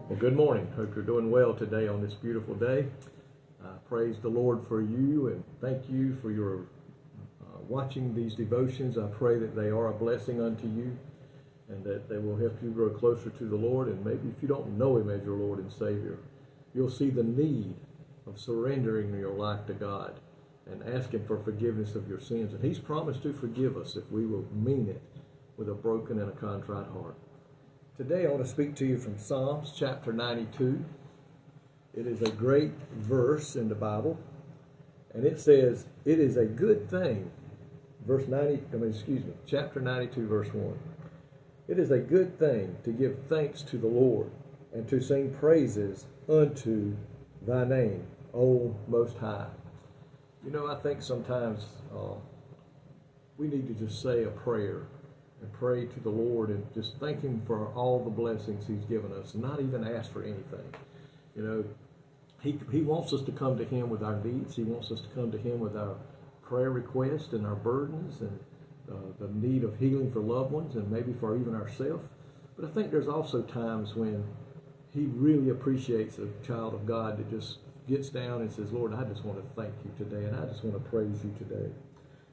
Well, good morning. Hope you're doing well today on this beautiful day. Praise the Lord for you and thank you for your watching these devotions. I pray that they are a blessing unto you and that they will help you grow closer to the Lord. And maybe if you don't know Him as your Lord and Savior, you'll see the need of surrendering your life to God and ask Him for forgiveness of your sins. And He's promised to forgive us if we will mean it with a broken and a contrite heart. Today I want to speak to you from Psalms chapter 92. It is a great verse in the Bible, and it says, "It is a good thing," chapter 92, verse 1. "It is a good thing to give thanks to the Lord and to sing praises unto thy name, O Most High." You know, I think sometimes we need to just say a prayer and pray to the Lord and just thank Him for all the blessings He's given us and not even ask for anything. You know, He wants us to come to Him with our needs. He wants us to come to Him with our prayer requests and our burdens and the need of healing for loved ones and maybe for even ourselves. But I think there's also times when He really appreciates a child of God that just gets down and says, "Lord, I just want to thank you today and I just want to praise you today."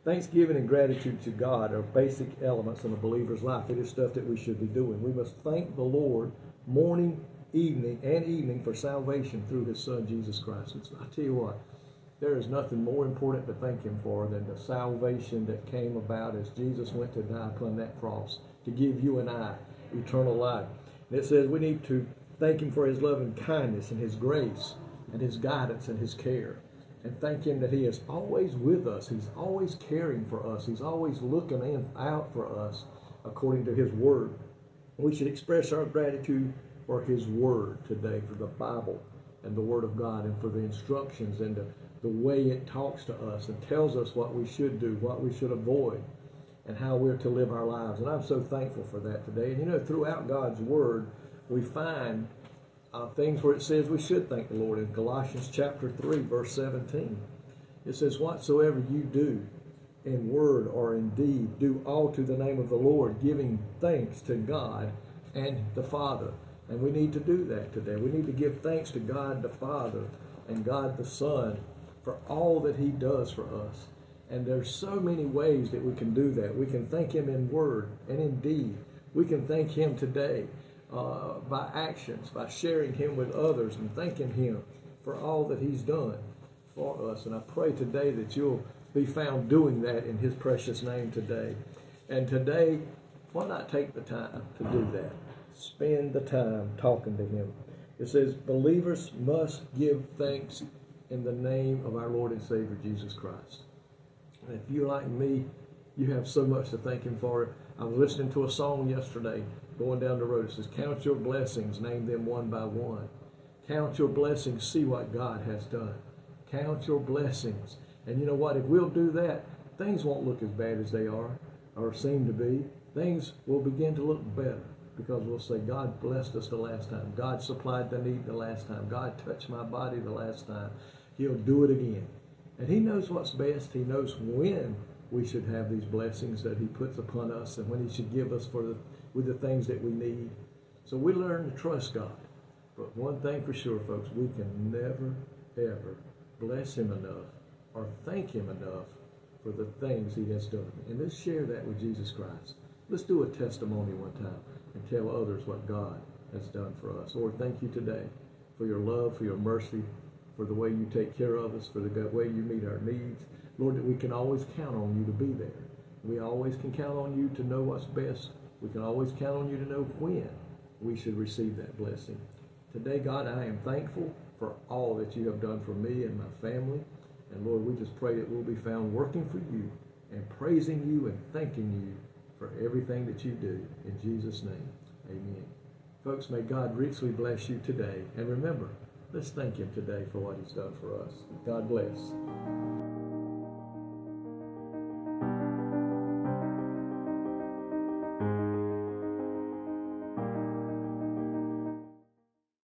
Thanksgiving and gratitude to God are basic elements in a believer's life. It is stuff that we should be doing. We must thank the Lord morning, evening for salvation through His Son, Jesus Christ. I tell you what, there is nothing more important to thank Him for than the salvation that came about as Jesus went to die upon that cross to give you and I eternal life. And it says we need to thank Him for His loving kindness and His grace and His guidance and His care. And thank Him that He is always with us. He's always caring for us. He's always looking out for us according to His Word. We should express our gratitude for His Word today, for the Bible and the Word of God, and for the instructions and the way it talks to us and tells us what we should do, what we should avoid, and how we're to live our lives. And I'm so thankful for that today. And you know, throughout God's Word, we find things where it says we should thank the Lord. In Colossians chapter 3, verse 17, it says, "Whatsoever you do in word or in deed, do all to the name of the Lord, giving thanks to God and the Father." And we need to do that today. We need to give thanks to God the Father and God the Son for all that He does for us. And there's so many ways that we can do that. We can thank Him in word and in deed. We can thank Him today by actions, by sharing Him with others and thanking Him for all that He's done for us. And I pray today that you'll be found doing that in His precious name today. And today, why not take the time to do that? Spend the time talking to Him. It says believers must give thanks in the name of our Lord and Savior Jesus Christ. And if you're like me, you have so much to thank Him for. I was listening to a song yesterday going down the road. It says, "Count your blessings, name them one by one. Count your blessings, see what God has done. Count your blessings." And you know what? If we'll do that, things won't look as bad as they are or seem to be. Things will begin to look better because we'll say, "God blessed us the last time. God supplied the need the last time. God touched my body the last time. He'll do it again." And He knows what's best. He knows when we should have these blessings that He puts upon us and when He should give us with the things that we need. So we learn to trust God. But one thing for sure, folks, we can never, ever bless Him enough or thank Him enough for the things He has done. And let's share that with Jesus Christ. Let's do a testimony one time and tell others what God has done for us. Lord, thank you today for your love, for your mercy, for the way you take care of us, for the way you meet our needs. Lord, that we can always count on you to be there. We always can count on you to know what's best. We can always count on you to know when we should receive that blessing. Today, God, I am thankful for all that you have done for me and my family. And Lord, we just pray that we'll be found working for you and praising you and thanking you for everything that you do. In Jesus' name, amen. Folks, may God richly bless you today. And remember, let's thank Him today for what He's done for us. God bless.